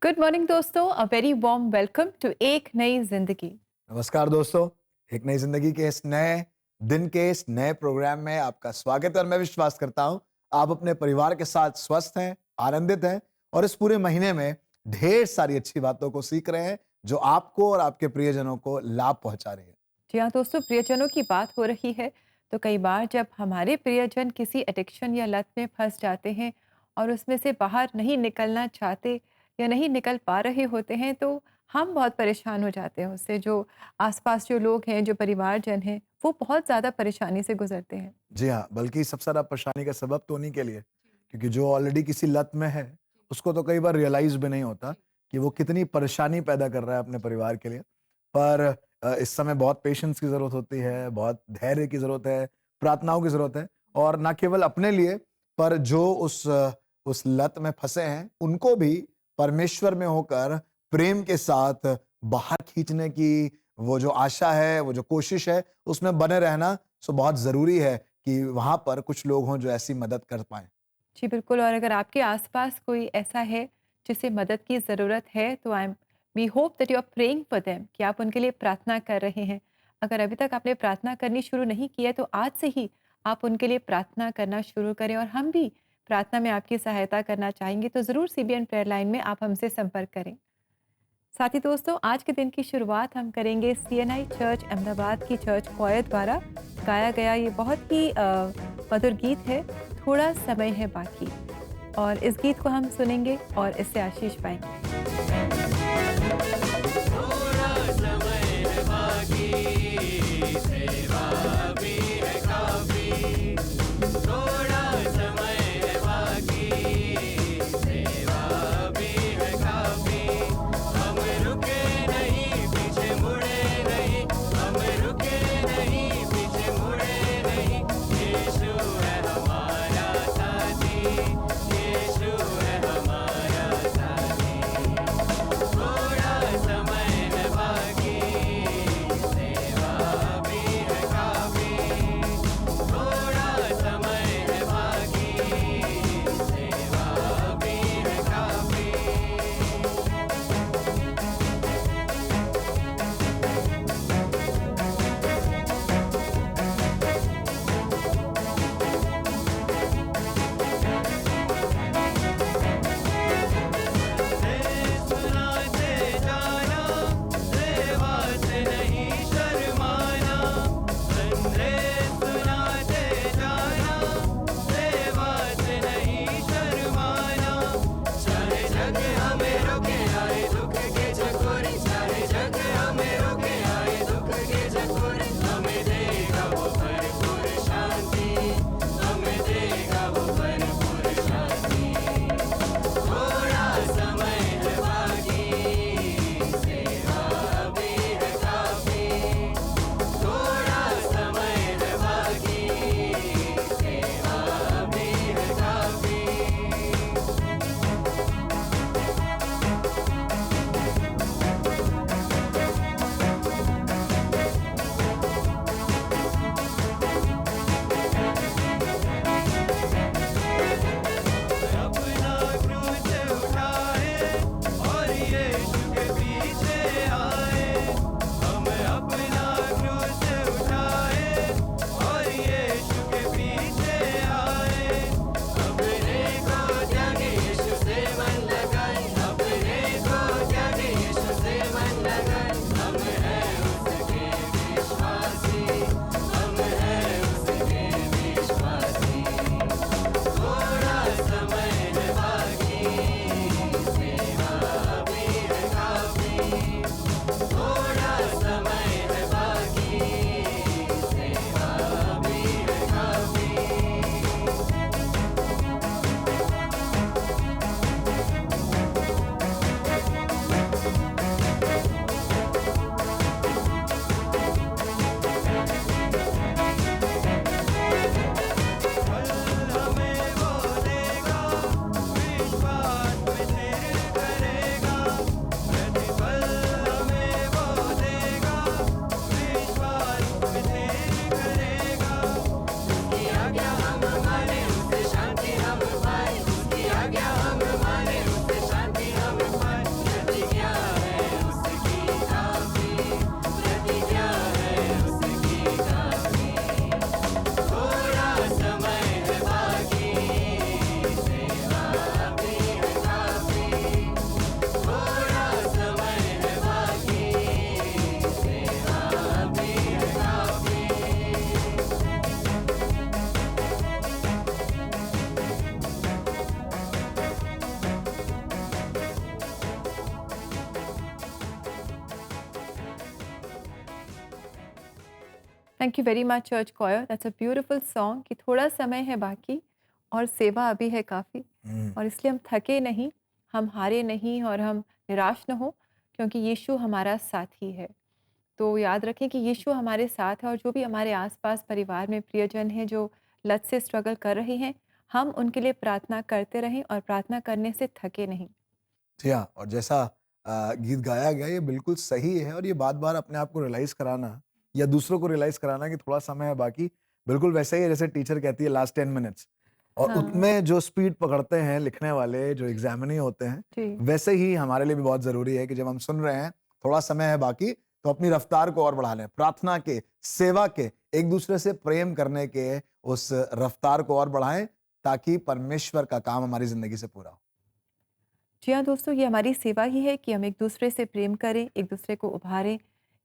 Good morning दोस्तों, a very warm welcome to एक नई जिंदगी। नमस्कार दोस्तों। एक नई जिंदगी के इस नए दिन के इस नए प्रोग्राम में आपका स्वागत है और मैं विश्वास करता हूं आप अपने परिवार के साथ स्वस्थ हैं, आनंदित हैं और इस पूरे महीने में ढेर सारी अच्छी बातों को सीख रहे हैं जो आपको और आपके प्रियजनों को लाभ पहुंचा रही है। जी हाँ दोस्तों, प्रियजनों की बात हो रही है तो कई बार जब हमारे प्रियजन किसी एडिक्शन या लत में फंस जाते हैं और उसमें से बाहर नहीं निकलना चाहते या नहीं निकल पा रहे होते हैं तो हम बहुत परेशान हो जाते हैं उससे। जो आसपास जो लोग हैं, जो परिवारजन हैं, वो बहुत ज़्यादा परेशानी से गुजरते हैं। जी हाँ, बल्कि सबसे ज़्यादा परेशानी का सबब तो उन्हीं के लिए, क्योंकि जो ऑलरेडी किसी लत में है, उसको तो कई बार रियलाइज़ भी नहीं होता कि वो कितनी परेशानी पैदा कर रहा है अपने परिवार के लिए। पर इस समय बहुत पेशेंस की ज़रूरत होती है, बहुत धैर्य की ज़रूरत है, प्रार्थनाओं की ज़रूरत है और ना केवल अपने लिए, पर जो उस लत में फँसे हैं, उनको भी परमेश्वर में होकर प्रेम के साथ बाहर खींचने की वो जो आशा है, वो जो कोशिश है, उसमें बने रहना बहुत ज़रूरी है कि वहाँ पर कुछ लोग हों जो ऐसी मदद कर पाएँ। जी बिल्कुल। और अगर आपके आसपास कोई ऐसा है जिसे मदद की ज़रूरत है तो I am we hope that you are praying for them, कि आप उनके लिए प्रार्थना कर रहे हैं। अगर अभी तक आपने प्रार्थना करनी शुरू नहीं की है तो आज से ही आप उनके लिए प्रार्थना करना शुरू करें और हम भी प्रार्थना में आपकी सहायता करना चाहेंगे। तो ज़रूर सीबीएन प्रेयर लाइन में आप हमसे संपर्क करें। साथ ही दोस्तों, आज के दिन की शुरुआत हम करेंगे सीएनआई चर्च अहमदाबाद की चर्च क्वायर द्वारा गाया गया ये बहुत ही मधुर गीत है, थोड़ा समय है बाकी। और इस गीत को हम सुनेंगे और इससे आशीष पाएंगे। थोड़ा समय है बाकी, सेवा भी है काफी। थोड़ा समय है बाकी, सेवा भी है काफी। हम रुके नहीं, पीछे मुड़े नहीं, हम रुके नहीं, पीछे मुड़े नहीं। यीशु है हमारा साथी, यीशु है हमारा साथी। Thank you very much church coir, that's a beautiful song कि थोड़ा समय है बाकी और सेवा अभी है काफ़ी, और इसलिए हम थके नहीं, हम हारे नहीं और हम निराश न हो, क्योंकि यीशु हमारा साथी है। तो याद रखें कि यीशु हमारे साथ है, और जो भी हमारे आस-पास परिवार में प्रियजन हैं जो लत से स्ट्रगल कर रहे हैं, हम उनके लिए प्रार्थना करते रहें और प्रार्थना करने से थके नहीं। जी हाँ, और जैसा गीत गाया गया ये बिल्कुल सही है, और ये बार-बार अपने आप को रियलाइज़ कराना या दूसरों को रियलाइज़ कराना कि थोड़ा समय है बाकी, बिल्कुल वैसे ही है जैसे टीचर कहती है लास्ट 10 मिनट्स, और हाँ, उसमें जो स्पीड पकड़ते हैं लिखने वाले, जो एग्ज़ामिनी होते हैं, जी। वैसे ही हमारे लिए भी बहुत ज़रूरी है कि जब हम सुन रहे हैं, थोड़ा समय है बाकी, तो अपनी रफ्तार को और बढ़ा लें। प्रार्थना के, सेवा के, एक-दूसरे से प्रेम करने के उस रफ्तार को और बढ़ाएँ, ताकि परमेश्वर का काम हमारी ज़िंदगी से पूरा हो। जी हाँ दोस्तों, ये हमारी सेवा ही है कि हम एक दूसरे से प्रेम करें, एक दूसरे को उभारें,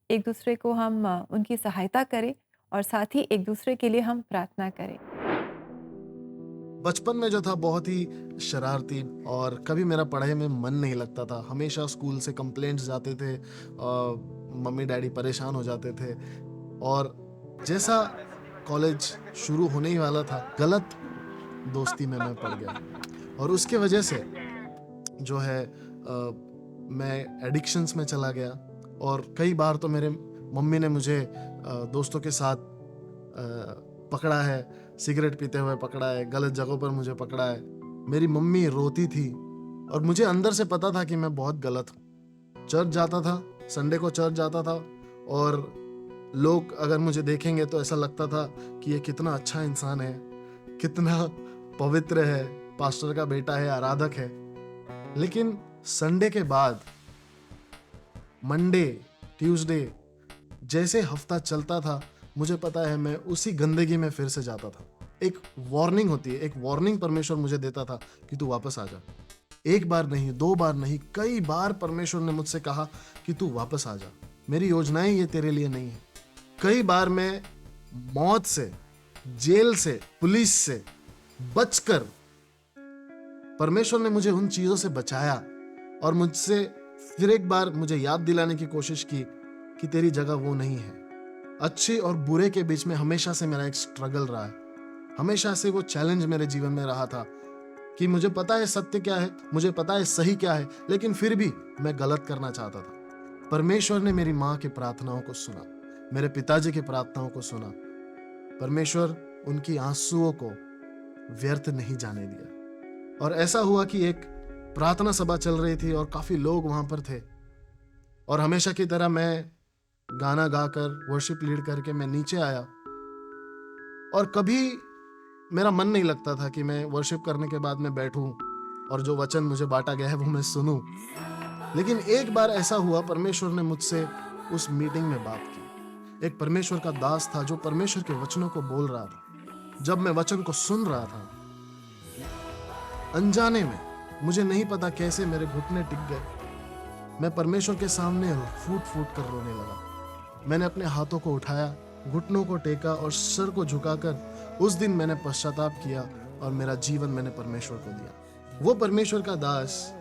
एक दूसरे को हम उनकी सहायता करें, और साथ ही एक दूसरे के लिए हम प्रार्थना करें। बचपन में जो था बहुत ही शरारती, और कभी मेरा पढ़ाई में मन नहीं लगता था। हमेशा स्कूल से कंप्लेंट्स जाते थे, मम्मी डैडी परेशान हो जाते थे। और जैसा कॉलेज शुरू होने ही वाला था, गलत दोस्ती में मैं पड़ गया, और उसके वजह से जो है मैं एडिक्शंस में चला गया। और कई बार तो मेरे मम्मी ने मुझे दोस्तों के साथ पकड़ा है, सिगरेट पीते हुए पकड़ा है, गलत जगहों पर मुझे पकड़ा है। मेरी मम्मी रोती थी, और मुझे अंदर से पता था कि मैं बहुत गलत हूँ। चर्च जाता था, संडे को चर्च जाता था, और लोग अगर मुझे देखेंगे तो ऐसा लगता था कि ये कितना अच्छा इंसान है, कितना पवित्र है, पास्टर का बेटा है, आराधक है। लेकिन संडे के बाद मंडे, ट्यूसडे, जैसे हफ्ता चलता था, मुझे पता है मैं उसी गंदगी में फिर से जाता था। एक वार्निंग होती है, एक वार्निंग परमेश्वर मुझे देता था कि तू वापस आ जा। एक बार नहीं, दो बार नहीं, कई बार परमेश्वर ने मुझसे कहा कि तू वापस आ जा, मेरी योजनाएं ये तेरे लिए नहीं है। कई बार मैं मौत से, जेल से, पुलिस से बचकर, परमेश्वर ने मुझे उन चीजों से बचाया, और मुझसे फिर एक बार मुझे याद दिलाने की कोशिश की कि तेरी जगह वो नहीं है। अच्छे और बुरे के बीच में हमेशा से मेरा एक स्ट्रगल रहा है, हमेशा से वो चैलेंज मेरे जीवन में रहा था कि मुझे पता है सत्य क्या है, मुझे पता है सही क्या है, लेकिन फिर भी मैं गलत करना चाहता था। परमेश्वर ने मेरी माँ की प्रार्थनाओं को सुना, मेरे पिताजी की प्रार्थनाओं को सुना। परमेश्वर उनकी आंसुओं को व्यर्थ नहीं जाने दिया। और ऐसा हुआ कि एक प्रार्थना सभा चल रही थी, और काफी लोग वहां पर थे, और हमेशा की तरह मैं गाना गाकर, वर्शिप लीड करके मैं नीचे आया, और कभी मेरा मन नहीं लगता था कि मैं वर्शिप करने के बाद मैं बैठूं और जो वचन मुझे बांटा गया है वो मैं सुनूं। लेकिन एक बार ऐसा हुआ, परमेश्वर ने मुझसे उस मीटिंग में बात की। एक परमेश्वर का दास था जो परमेश्वर के वचनों को बोल रहा था। जब मैं वचन को सुन रहा था, अनजाने में, मुझे नहीं पता कैसे मेरे घुटने टिक गए। मैं परमेश्वर के सामने फूट फूट कर रोने लगा। मैंने अपने हाथों को उठाया, घुटनों को टेका, और सर को झुकाकर उस दिन मैंने पश्चाताप किया, और मेरा जीवन मैंने परमेश्वर को दिया। वो परमेश्वर का दास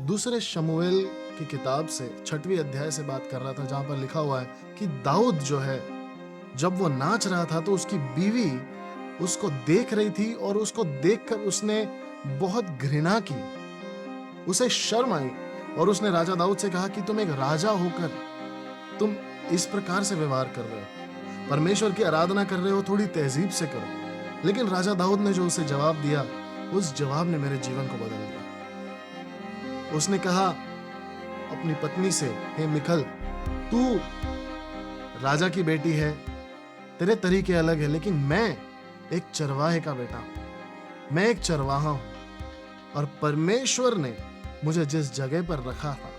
दूसरे शमूएल की किताब से 6वीं अध्याय से बात कर रहा था, जहां पर लिखा हुआ है कि दाऊद जो है, जब वो नाच रहा था तो उसकी बीवी उसको देख रही थी, और उसको देखकर उसने बहुत घृणा की, उसे शर्म आई, और उसने राजा दाऊद से कहा कि तुम एक राजा होकर तुम इस प्रकार से व्यवहार कर रहे हो, परमेश्वर की आराधना कर रहे हो, थोड़ी तहजीब से करो। लेकिन राजा दाऊद ने जो उसे जवाब दिया, उस जवाब ने मेरे जीवन को बदल दिया। उसने कहा अपनी पत्नी से, हे मिखल, तू राजा की बेटी है, तेरे तरीके अलग है, लेकिन मैं एक चरवाहे का बेटा हूं, मैं एक चरवाहा हूं, और परमेश्वर ने मुझे जिस जगह पर रखा था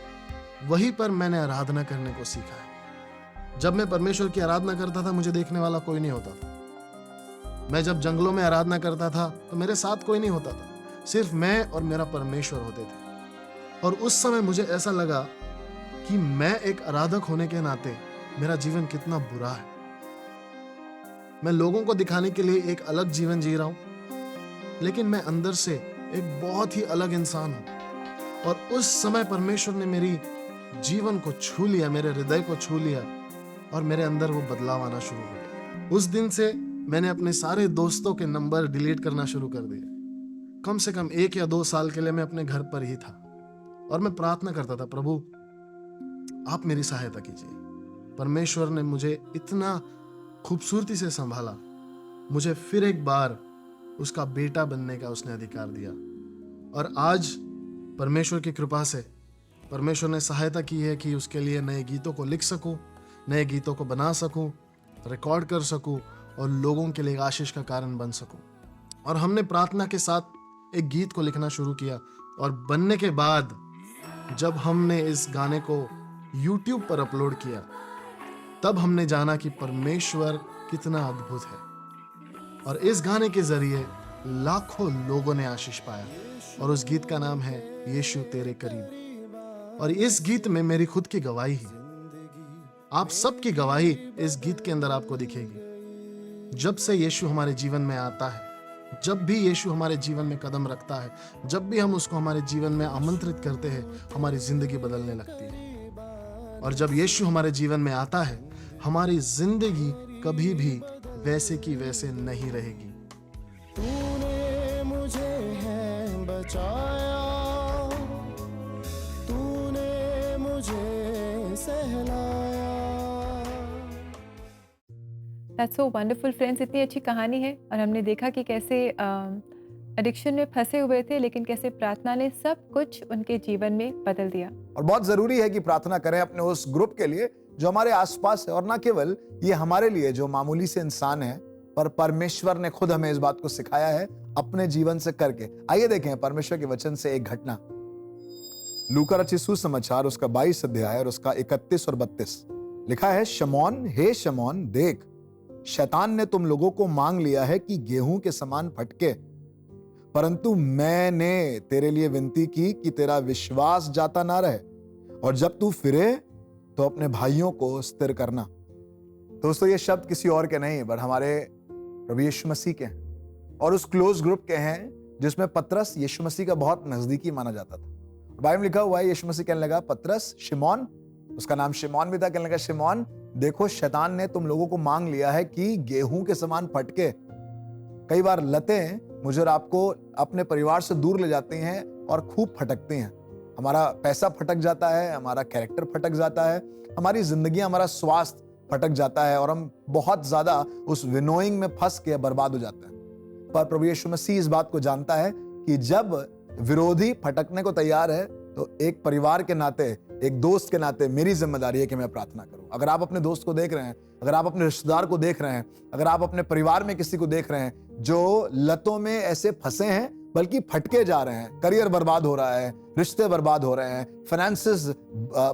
वहीं पर मैंने आराधना करने को सीखा है। जब मैं परमेश्वर की आराधना करता था, मुझे देखने वाला कोई नहीं होता था। मैं जब जंगलों में आराधना करता था तो मेरे साथ कोई नहीं होता था, सिर्फ मैं और मेरा परमेश्वर होते थे। और उस समय मुझे ऐसा लगा कि मैं एक आराधक होने के नाते मेरा जीवन कितना बुरा है। मैं लोगों को दिखाने के लिए एक अलग जीवन जी रहा हूं, लेकिन मैं अंदर से एक बहुत ही अलग इंसान हूं। और उस समय परमेश्वर ने मेरी जीवन को छू लिया, मेरे हृदय को छू लिया, और मेरे अंदर वो बदलाव आना शुरू हो गया। उस दिन से मैंने अपने सारे दोस्तों के नंबर डिलीट करना शुरू कर दिए। कम से कम 1 या 2 साल के लिए मैं अपने घर पर ही था और मैं प्रार्थना करता था, प्रभु आप मेरी सहायता कीजिए। परमेश्वर ने मुझे इतना खूबसूरती से संभाला, मुझे फिर एक बार उसका बेटा बनने का उसने अधिकार दिया। और आज परमेश्वर की कृपा से परमेश्वर ने सहायता की है कि उसके लिए नए गीतों को लिख सकूं, नए गीतों को बना सकूं, रिकॉर्ड कर सकूं और लोगों के लिए आशीष का कारण बन सकूं। और हमने प्रार्थना के साथ एक गीत को लिखना शुरू किया और बनने के बाद जब हमने इस गाने को YouTube पर अपलोड किया, तब हमने जाना कि परमेश्वर कितना अद्भुत है। और इस गाने के जरिए लाखों लोगों ने आशीष पाया और उस गीत का नाम है यीशु तेरे करीब। और इस गीत में मेरी खुद की गवाही है, आप सबकी गवाही इस गीत के अंदर आपको दिखेगी। जब से यीशु हमारे जीवन में आता है, जब भी यीशु हमारे जीवन में कदम रखता है, जब भी हम उसको हमारे जीवन में आमंत्रित करते हैं, हमारी जिंदगी बदलने लगती है। और जब यीशु हमारे जीवन में आता है, हमारी जिंदगी कभी भी वैसे की वैसे नहीं रहेगी। तूने मुझे है बचाया, तूने मुझे सहलाया। दैट्स सो वंडरफुल फ्रेंड्स, इतनी अच्छी कहानी है और हमने देखा कि कैसे एडिक्शन में फंसे हुए थे, लेकिन कैसे प्रार्थना ने सब कुछ उनके जीवन में बदल दिया। और बहुत जरूरी है कि प्रार्थना करें अपने उस ग्रुप के लिए जो हमारे आसपास है, और ना केवल ये हमारे लिए जो मामूली से इंसान है, पर परमेश्वर ने खुद हमें इस बात को सिखाया है अपने जीवन से करके। आइए देखें परमेश्वर के वचन से एक घटना। लूका रचित सुसमाचार उसका 22 अध्याय और उसका 31 और 32 लिखा है, शमौन, हे शमौन, देख शैतान ने तुम लोगों को मांग लिया है कि गेहूं के समान फटके, परंतु मैंने तेरे लिए विनती की कि तेरा विश्वास जाता ना रहे, और जब तू फिरे तो अपने भाइयों को स्थिर करना। दोस्तों ये शब्द किसी और के नहीं बट हमारे प्रभु यीशु मसीह के हैं, और उस क्लोज ग्रुप के हैं जिसमें पतरस यीशु मसीह का बहुत नजदीकी माना जाता था। बाइबल में लिखा हुआ है, यीशु मसीह कहने लगा पतरस, शिमोन, उसका नाम शिमोन भी था, कहने लगा शिमोन देखो शैतान ने तुम लोगों को मांग लिया है कि गेहूं के समान फटके। कई बार लतें मुझे और आपको अपने परिवार से दूर ले जाती हैं और खूब फटकती हैं। हमारा पैसा फटक जाता है, हमारा कैरेक्टर फटक जाता है, हमारी जिंदगी, हमारा स्वास्थ्य फटक जाता है और हम बहुत ज्यादा उस विनोइंग में फंस के बर्बाद हो जाते हैं। पर प्रभु यीशु मसीह इस बात को जानता है कि जब विरोधी फटकने को तैयार है तो एक परिवार के नाते, एक दोस्त के नाते मेरी जिम्मेदारी है कि मैं प्रार्थना करूं। अगर आप अपने दोस्त को देख रहे हैं, अगर आप अपने रिश्तेदार को देख रहे हैं, अगर आप अपने परिवार में किसी को देख रहे हैं जो लतों में ऐसे फंसे हैं बल्कि फटके जा रहे हैं, करियर बर्बाद हो रहा है, रिश्ते बर्बाद हो रहे हैं, फाइनेंसेस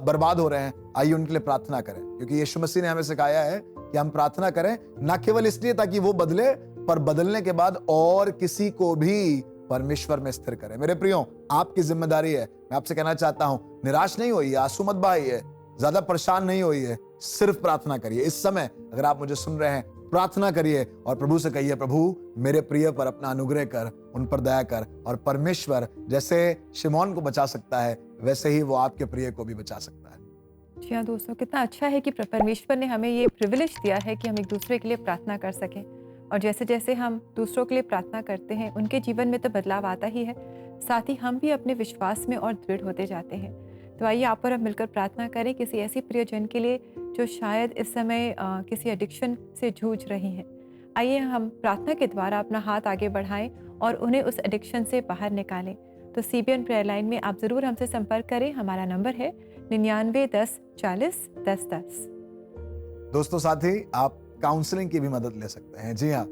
बर्बाद हो रहे हैं, आइए उनके लिए प्रार्थना करें। क्योंकि यीशु मसीह ने हमें सिखाया है कि हम प्रार्थना करें न केवल इसलिए ताकि वो बदले, पर बदलने के बाद और किसी को भी परमेश्वर में स्थिर करें। मेरे प्रियो, आपकी जिम्मेदारी है। मैं आपसे कहना चाहता हूं, निराश नहीं होइए, आंसू मत बहाइए, ज्यादा परेशान नहीं होइए, सिर्फ प्रार्थना करिए। इस समय अगर आप मुझे सुन रहे हैं, प्रार्थना करिए और प्रभु से कहिए, प्रभु मेरे प्रिय पर अपना अनुग्रह कर, उन पर दया कर। और परमेश्वर जैसे शिमोन को बचा सकता है, वैसे ही वो आपके प्रिय को भी बचा सकता है। जी हाँ दोस्तों, कितना अच्छा है कि परमेश्वर ने हमें ये प्रिविलेज दिया है कि हम एक दूसरे के लिए प्रार्थना कर सकें। और जैसे जैसे हम दूसरों के लिए प्रार्थना करते हैं, उनके जीवन में तो बदलाव आता ही है, साथ ही हम भी अपने विश्वास में और दृढ़ होते जाते हैं। तो आइए आप और हम मिलकर प्रार्थना करें किसी ऐसी प्रियजन के लिए जो शायद इस समय किसी एडिक्शन से जूझ रही हैं। आइए हम प्रार्थना के द्वारा अपना हाथ आगे बढ़ाएं और उन्हें उस एडिक्शन से बाहर निकालें। तो CBN प्रेयर लाइन में आप ज़रूर हमसे संपर्क करें। हमारा नंबर है 99 10 40 10 10। दोस्तों साथी, आप काउंसलिंग की भी मदद ले सकते हैं। जी हाँ,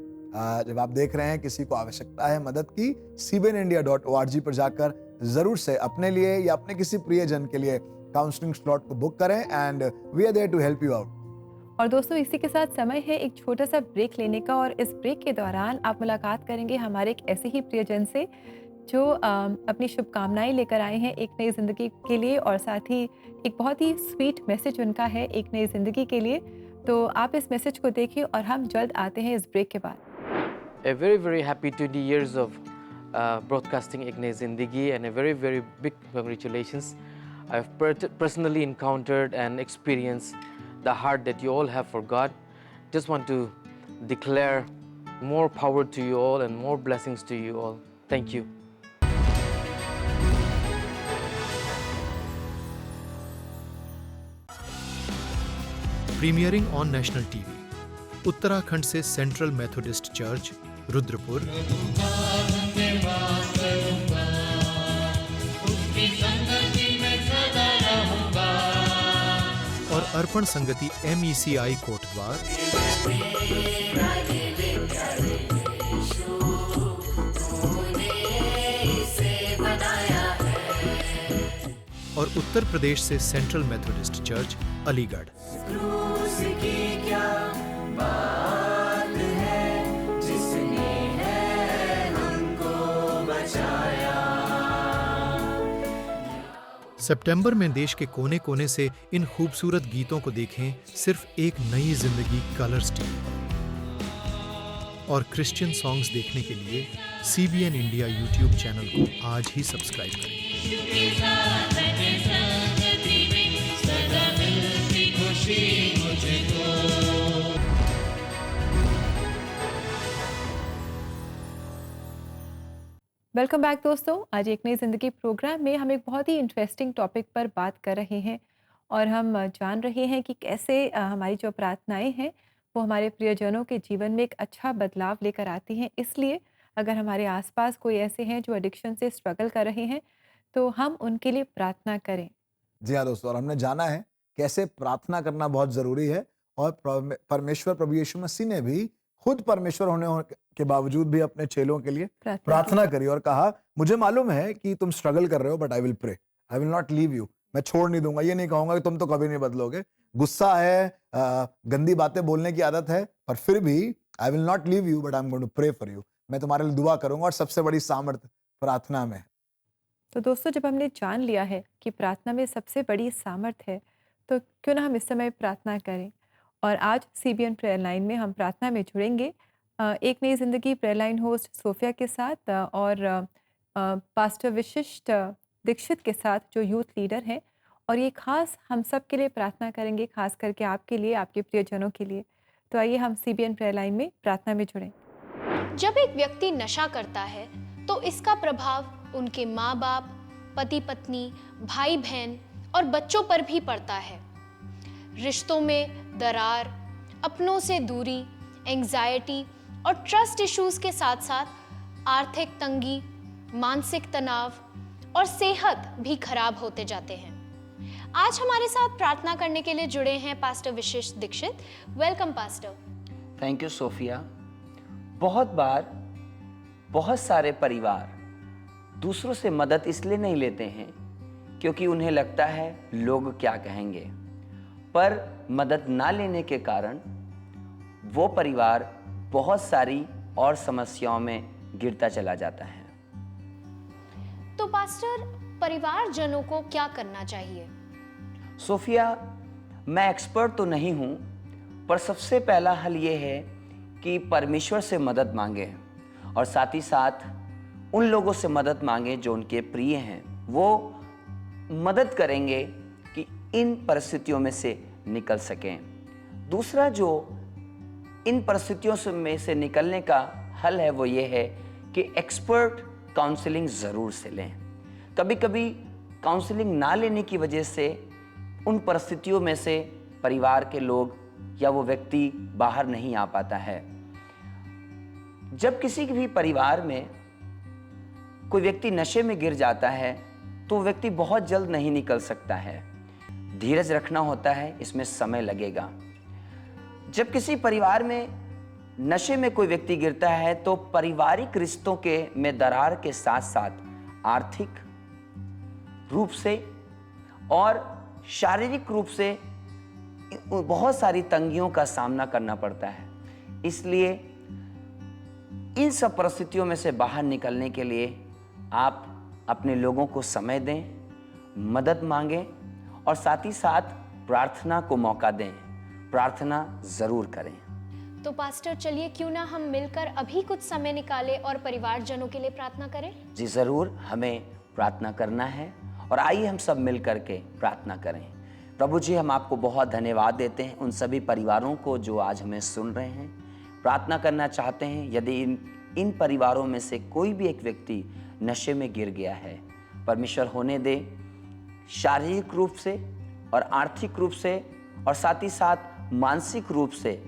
जब आप देख रहे हैं किसी को आवश्यकता है मदद की, cbnindia.org पर जाकर जरूर से अपने लिए या अपने किसी प्रियजन के लिए काउंसलिंग स्लॉट को बुक करें and we are there to help you out. और दोस्तों इसी के साथ समय है एक छोटा सा ब्रेक लेने का, और इस ब्रेक के दौरान आप मुलाकात करेंगे हमारे एक ऐसे ही प्रियजन से जो अपनी शुभकामनाएं लेकर आए हैं एक नई ज़िंदगी के लिए, और साथ ही एक बहुत ही स्वीट मैसेज उनका है एक नई ज़िंदगी के लिए। तो आप इस मैसेज को देखिए और हम जल्द आते हैं इस ब्रेक के बाद। A very, very happy 20 years of broadcasting Ek Nayi Zindagi, and a very, very big congratulations. I've personally encountered and experienced the heart that you all have for God. Just want to declare more power to you all and more blessings to you all. Thank you. प्रीमियरिंग on national TV, Uttarakhand से central Methodist church Rudrapur और अर्पण संगति MECI Kotdwar और उत्तर प्रदेश से central Methodist church Aligarh. सितंबर में देश के कोने कोने से इन खूबसूरत गीतों को देखें सिर्फ एक नई जिंदगी कलर्स टीवी पर। और क्रिश्चियन सॉन्ग्स देखने के लिए CBN इंडिया यूट्यूब चैनल को आज ही सब्सक्राइब करें। वेलकम बैक दोस्तों। आज एक नई ज़िंदगी प्रोग्राम में हम एक बहुत ही इंटरेस्टिंग टॉपिक पर बात कर रहे हैं और हम जान रहे हैं कि कैसे हमारी जो प्रार्थनाएं हैं वो हमारे प्रियजनों के जीवन में एक अच्छा बदलाव लेकर आती हैं। इसलिए अगर हमारे आसपास कोई ऐसे हैं जो एडिक्शन से स्ट्रगल कर रहे हैं तो हम उनके लिए प्रार्थना करें। जी हाँ दोस्तों, और हमने जाना है कैसे प्रार्थना करना बहुत जरूरी है और परमेश्वर प्रभु यीशु मसीह ने भी खुद परमेश्वर होने के बावजूद भी अपने चेलों के लिए प्रार्थना करी और कहा, मुझे मालूम है कि तुम स्ट्रगल कर रहे हो but I will pray, I will not leave you. मैं छोड़ नहीं दूंगा, ये नहीं कहूंगा कि तुम तो कभी नहीं बदलोगे। गुस्सा है, गंदी बातें बोलने की आदत है, पर फिर भी I will not leave you but I am going to pray for you. मैं तुम्हारे लिए दुआ करूंगा और सबसे बड़ी सामर्थ्य प्रार्थना में है। तो दोस्तों, जब हमने जान लिया है कि प्रार्थना में सबसे बड़ी सामर्थ्य है तो क्यों ना हम इस समय प्रार्थना करें। और आज CBN प्रेयर लाइन में हम प्रार्थना में जुड़ेंगे एक नई ज़िंदगी प्रेयर लाइन होस्ट सोफिया के साथ और पास्टर विशिष्ट दीक्षित के साथ जो यूथ लीडर हैं, और ये खास हम सब के लिए प्रार्थना करेंगे, खास करके आपके लिए, आपके प्रियजनों के लिए। तो आइए हम CBN प्रेयर लाइन में प्रार्थना में जुड़ें। जब एक व्यक्ति नशा करता है तो इसका प्रभाव उनके माँ बाप, पति पत्नी, भाई बहन और बच्चों पर भी पड़ता है। रिश्तों में दरार, अपनों से दूरी, एंग्जाइटी और ट्रस्ट इश्यूज के साथ साथ आर्थिक तंगी, मानसिक तनाव और सेहत भी खराब होते जाते हैं। आज हमारे साथ प्रार्थना करने के लिए जुड़े हैं pastor Vishisht Dikshit. Welcome pastor. Thank you Sofia. बहुत बार बहुत सारे परिवार दूसरों से मदद इसलिए नहीं लेते हैं क्योंकि उन्हें लगता है लोग क्या कहेंगे, पर मदद ना लेने के कारण वो परिवार बहुत सारी और समस्याओं में गिरता चला जाता है। तो पास्टर, परिवारजनों को क्या करना चाहिए? सोफिया, मैं एक्सपर्ट तो नहीं हूं, पर सबसे पहला हल ये है कि परमेश्वर से मदद मांगे और साथ ही साथ उन लोगों से मदद मांगे जो उनके प्रिय हैं। वो मदद करेंगे कि इन परिस्थितियों में से निकल सकें। दूसरा जो इन परिस्थितियों में से निकलने का हल है वो ये है कि एक्सपर्ट काउंसलिंग ज़रूर से लें। कभी कभी काउंसलिंग ना लेने की वजह से उन परिस्थितियों में से परिवार के लोग या वो व्यक्ति बाहर नहीं आ पाता है। जब किसी भी परिवार में कोई व्यक्ति नशे में गिर जाता है तो व्यक्ति बहुत जल्द नहीं निकल सकता है। धीरज रखना होता है, इसमें समय लगेगा। जब किसी परिवार में नशे में कोई व्यक्ति गिरता है तो पारिवारिक रिश्तों के में दरार के साथ साथ आर्थिक रूप से और शारीरिक रूप से बहुत सारी तंगियों का सामना करना पड़ता है। इसलिए इन सब परिस्थितियों में से बाहर निकलने के लिए आप अपने लोगों को समय दें, मदद मांगें और साथ ही साथ प्रार्थना को मौका दें। प्रार्थना जरूर करें। तो पास्टर, चलिए क्यों ना हम मिलकर अभी कुछ समय निकालें और परिवारजनों के लिए प्रार्थना करें। जी जरूर, हमें प्रार्थना करना है और आइए हम सब मिल करके प्रार्थना करें। प्रभु जी, हम आपको बहुत धन्यवाद देते हैं उन सभी परिवारों को जो आज हमें सुन रहे हैं। प्रार्थना करना चाहते हैं। यदि इन परिवारों में से कोई भी एक व्यक्ति नशे में गिर गया है, परमेश्वर होने दे, शारीरिक रूप से और आर्थिक रूप से और साथ ही साथ मानसिक रूप से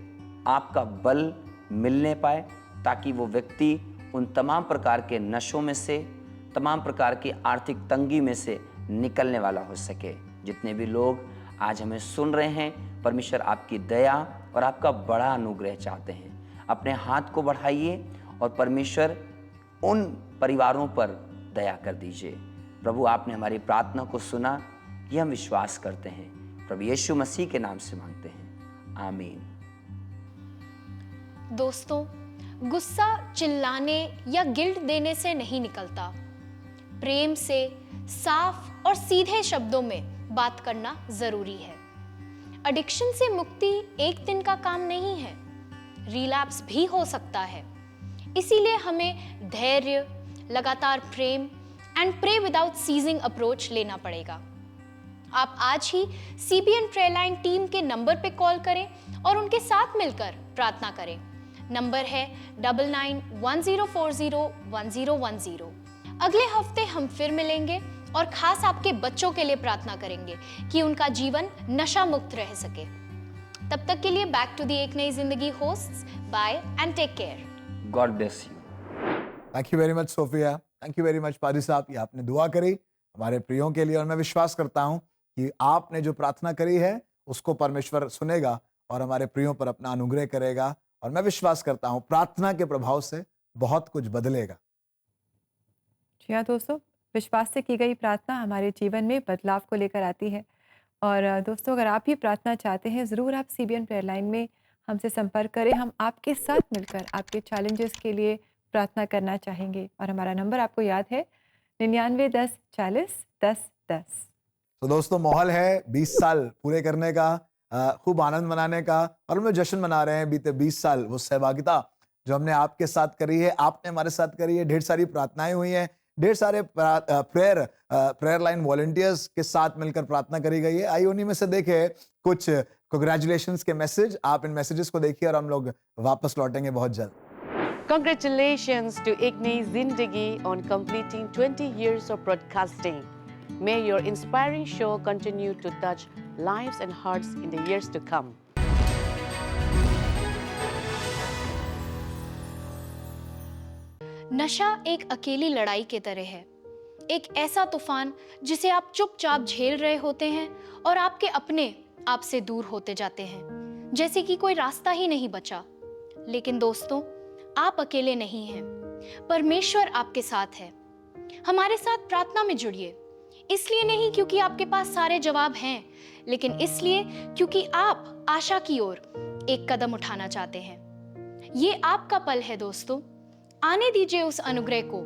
आपका बल मिलने पाए, ताकि वो व्यक्ति उन तमाम प्रकार के नशों में से, तमाम प्रकार की आर्थिक तंगी में से निकलने वाला हो सके। जितने भी लोग आज हमें सुन रहे हैं, परमेश्वर आपकी दया और आपका बड़ा अनुग्रह चाहते हैं। अपने हाथ को बढ़ाइए और परमेश्वर उन परिवारों पर दया कर दीजिए। प्रभु, आपने हमारी प्रार्थना को सुना, ये हम विश्वास करते हैं। प्रभु यीशु मसीह के नाम से मांगते हैं, आमीन। दोस्तों, गुस्सा चिल्लाने या गिल्ट देने से नहीं निकलता। प्रेम से साफ और सीधे शब्दों में बात करना जरूरी है। एडिक्शन से मुक्ति एक दिन का काम नहीं है, रिलैप्स भी हो सकता है। इसीलिए हमें धैर्य, लगातार प्रेम and pray without ceasing approach लेना पड़ेगा। आप आज ही सीबीएन प्रेयर लाइन टीम के नंबर पे कॉल करें और उनके साथ मिलकर प्रार्थना करें। नंबर है 9910401010। अगले हफ्ते हम फिर मिलेंगे और खास आपके बच्चों के लिए प्रार्थना करेंगे कि उनका जीवन नशा मुक्त रह सके। तब तक के लिए बैक टू दी एक नई जिंदगी hosts, bye and take care. God bless you. Thank you very much Sophia, thank you very much पादी साहब। ये आपने दुआ करी हमारे प्रियों के लिए, और मैं विश्वास करता हूँ कि आपने जो प्रार्थना करी है उसको परमेश्वर सुनेगा और हमारे प्रियों पर अपना अनुग्रह करेगा। और मैं विश्वास करता हूँ प्रार्थना के प्रभाव से बहुत कुछ बदलेगा। जी हाँ दोस्तों, विश्वास से की गई प्रार्थना हमारे जीवन में बदलाव को लेकर आती है। और दोस्तों, अगर आप भी प्रार्थना चाहते हैं, ज़रूर आप सीबीएन प्रेयर लाइन में हमसे संपर्क करें। हम आपके साथ मिलकर आपके चैलेंजेस के लिए प्रार्थना करना चाहेंगे। और हमारा नंबर आपको याद है 9910401010। तो दोस्तों, माहौल है 20 साल पूरे करने का, खूब आनंद मनाने का, और हम लोग जश्न मना रहे हैं बीते 20 साल। वो सहभागिता जो हमने आपके साथ करी है, आपने हमारे साथ करी है, ढेर सारी प्रार्थनाएं हुई हैं, ढेर सारे प्रेयर लाइन वॉलंटियर्स के साथ मिलकर प्रार्थना करी गई है। आइए उन्हीं में से देखे कुछ कांग्रेचुलेशंस के मैसेज। आप इन मैसेजेस को देखिए और हम लोग वापस लौटेंगे बहुत जल्द। Congratulations to एक नई जिंदगी on completing 20 years of broadcasting. May your inspiring show continue to touch lives and hearts in the years to come. नशा एक अकेली लड़ाई के तरह है, एक ऐसा तूफान जिसे आप चुपचाप झेल रहे होते हैं और आपके अपने आपसे दूर होते जाते हैं, जैसे कि कोई रास्ता ही नहीं बचा। लेकिन दोस्तों, आप अकेले नहीं हैं, परमेश्वर आपके साथ है। हमारे साथ प्रार्थना में जुड़िए, इसलिए नहीं क्योंकि आपके पास सारे जवाब हैं, लेकिन इसलिए क्योंकि आप आशा की ओर एक कदम उठाना चाहते हैं। ये आपका पल है दोस्तों, आने दीजिए उस अनुग्रह को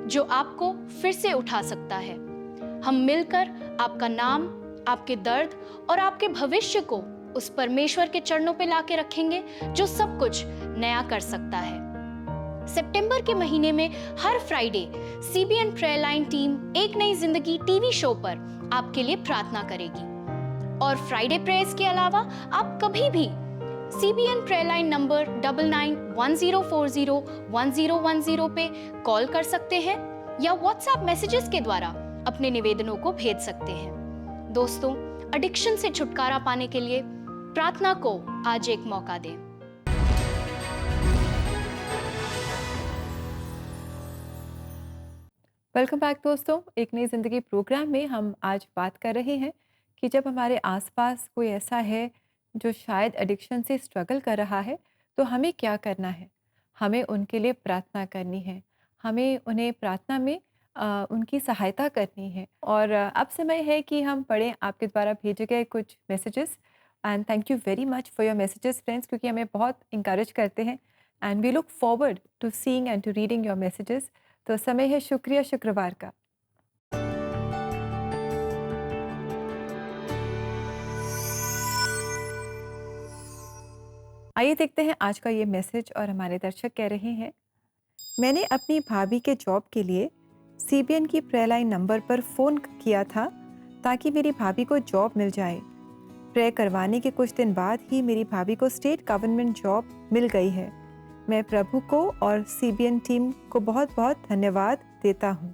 जो आपको फिर से उठा सकता है। हम मिलकर आपका नाम, आपके दर्द और आपके भविष्य को उस परमेश्वर के चरणों पे लाके रखेंगे जो सब कुछ नया कर सकता है। सितंबर के महीने में हर Friday CBN prayer line team एक नई जिंदगी टीवी शो पर आपके लिए प्रार्थना करेगी। और फ्राइडे प्रेयर्स के अलावा आप कभी भी सीबीएन प्रेयर लाइन नंबर 9910401010 पे कॉल कर सकते हैं या व्हाट्सएप मैसेजेस के द्वारा अपने निवेदनों को भेज सकते हैं। दोस्तों, एडिक्शन से छुटकारा पाने के लिए प्रार्थना को आज एक मौका दें। वेलकम बैक दोस्तों, एक नई ज़िंदगी प्रोग्राम में हम आज बात कर रहे हैं कि जब हमारे आसपास कोई ऐसा है जो शायद एडिक्शन से स्ट्रगल कर रहा है, तो हमें क्या करना है। हमें उनके लिए प्रार्थना करनी है, हमें उन्हें प्रार्थना में उनकी सहायता करनी है। और अब समय है कि हम पढ़ें आपके द्वारा भेजे गए कुछ messages. And thank you very much for your messages friends, क्योंकि हमें बहुत इंकरेज करते हैं and we look forward to seeing and to reading your messages. तो समय है शुक्रिया शुक्रवार का। आइए देखते हैं आज का ये मैसेज। और हमारे दर्शक कह रहे हैं, मैंने अपनी भाभी के जॉब के लिए सीबीएन की प्रेयर लाइन नंबर पर फ़ोन किया था ताकि मेरी भाभी को जॉब मिल जाए। प्रेयर करवाने के कुछ दिन बाद ही मेरी भाभी को स्टेट गवर्नमेंट जॉब मिल गई है। मैं प्रभु को और CBN टीम को बहुत बहुत धन्यवाद देता हूँ।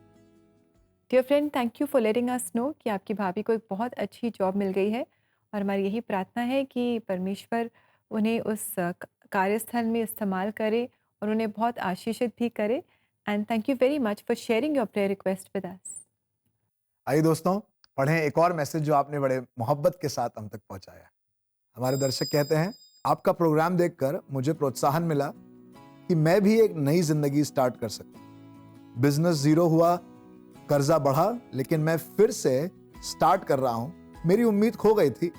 Dear friend, thank you for letting us know कि आपकी भाभी को एक बहुत अच्छी जॉब मिल गई है और हमारी यही प्रार्थना है कि परमेश्वर उन्हें उस कार्यस्थल में इस्तेमाल करे और उन्हें बहुत आशीषित भी करे। And thank you very much for sharing your prayer request with us. आइए दोस्तों, पढ़ें एक और मैसेज जो आपने बड़े मोहब्बत के साथ हम तक पहुंचाया। हमारे दर्शक कहते हैं, आपका प्रोग्राम देखकर मुझे प्रोत्साहन मिला कि मैं भी एक नई जिंदगी स्टार्ट कर सकूं। बिजनेस जीरो हुआ, कर्जा बढ़ा, लेकिन मैं फिर से स्टार्ट कर रहा हूं। मेरी उम्मीद खो गई थी,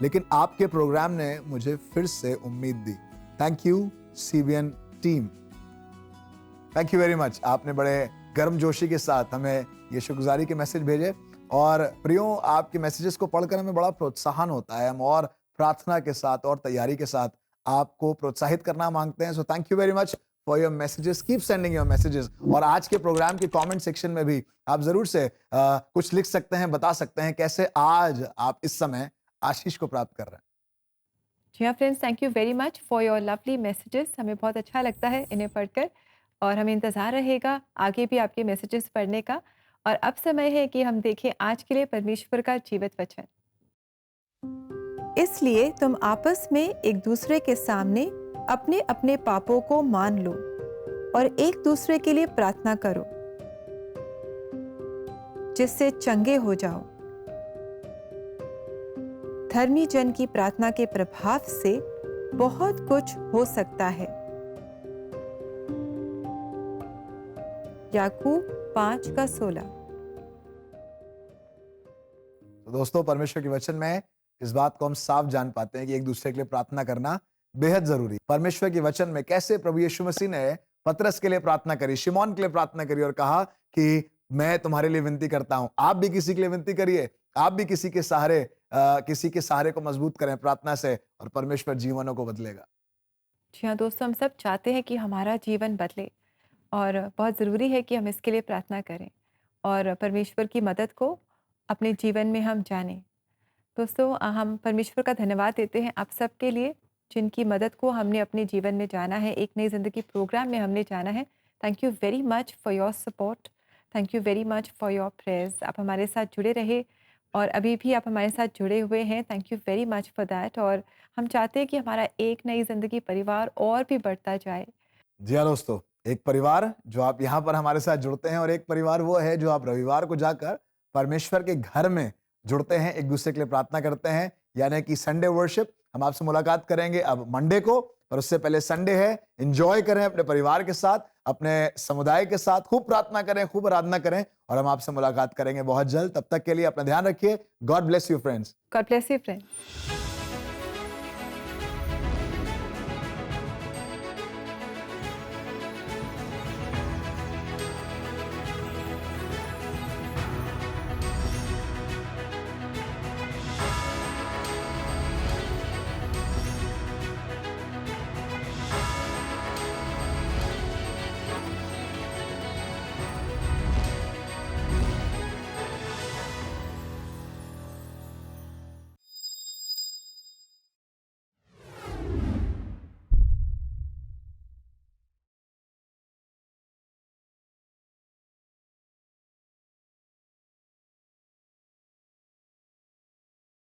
लेकिन आपके प्रोग्राम ने मुझे फिर से उम्मीद दी। Thank you CBN team. Thank you very much. आपने बड़े गर्मजोशी के साथ हमें ये शुक्रगुजारी के मैसेज भेजे और प्रियो, आपके मैसेजेस को पढ़कर हमें बड़ा प्रोत्साहन होता है। हम और प्रार्थना के साथ और तैयारी के साथ आपको प्रोत्साहित करना मांगते हैं। So thank you very much for your messages, keep sending your messages. और आज के प्रोग्राम के कमेंट सेक्शन में भी आप जरूर से कुछ लिख सकते हैं, बता सकते हैं कैसे आज आप इस समय आशीष को प्राप्त कर रहे हैं। जी हाँ friends, thank you very much for your lovely messages. हमें बहुत अच्छा लगता है इन्हें पढ़कर और हमें इंतज़ार रहेगा आगे भी आपके मैसेजेस पढ़ने का। और अब समय है कि हम देखें आज के लिए परमेश्वर का जीवित वचन। इसलिए तुम आपस में एक दूसरे के सामने अपने अपने पापों को मान लो और एक दूसरे के लिए प्रार्थना करो, जिससे चंगे हो जाओ। धर्मी जन की प्रार्थना के प्रभाव से बहुत कुछ हो सकता है। याकूब 5:16। तो दोस्तों, परमेश्वर के वचन में इस बात को हम साफ जान पाते हैं कि एक दूसरे के लिए प्रार्थना करना बेहद जरूरी। परमेश्वर के वचन में कैसे प्रभु यीशु मसीह ने पतरस के लिए प्रार्थना करी, शिमोन के लिए प्रार्थना करी और कहा कि मैं तुम्हारे लिए विनती करता हूं। आप भी किसी के लिए विनती करिए, आप भी किसी के सहारे को मजबूत करें प्रार्थना से और परमेश्वर जीवनों को बदलेगा। जी हाँ दोस्तों, हम सब चाहते हैं कि हमारा जीवन बदले और बहुत ज़रूरी है कि हम इसके लिए प्रार्थना करें और परमेश्वर की मदद को अपने जीवन में हम जानें। दोस्तों, हम परमेश्वर का धन्यवाद देते हैं आप सबके लिए जिनकी मदद को हमने अपने जीवन में जाना है, एक नई ज़िंदगी प्रोग्राम में हमने जाना है। Thank you very much for your support, thank you very much for your prayers. आप हमारे साथ जुड़े रहे और अभी भी आप हमारे साथ जुड़े हुए हैं। Thank you very much for that. और हम चाहते हैं कि हमारा एक नई ज़िंदगी परिवार और भी बढ़ता जाए। जी हाँ दोस्तों, एक परिवार जो आप यहाँ पर हमारे साथ जुड़ते हैं और एक परिवार वो है जो आप रविवार को जाकर परमेश्वर के घर में जुड़ते हैं, एक दूसरे के लिए प्रार्थना करते हैं, यानी कि संडे वर्शिप। हम आपसे मुलाकात करेंगे अब मंडे को, पर उससे पहले संडे है। एंजॉय करें अपने परिवार के साथ, अपने समुदाय के साथ, खूब प्रार्थना करें, खूब आराधना करें और हम आपसे मुलाकात करेंगे बहुत जल्द। तब तक के लिए अपना ध्यान रखिए। God bless you friends. God bless you friends.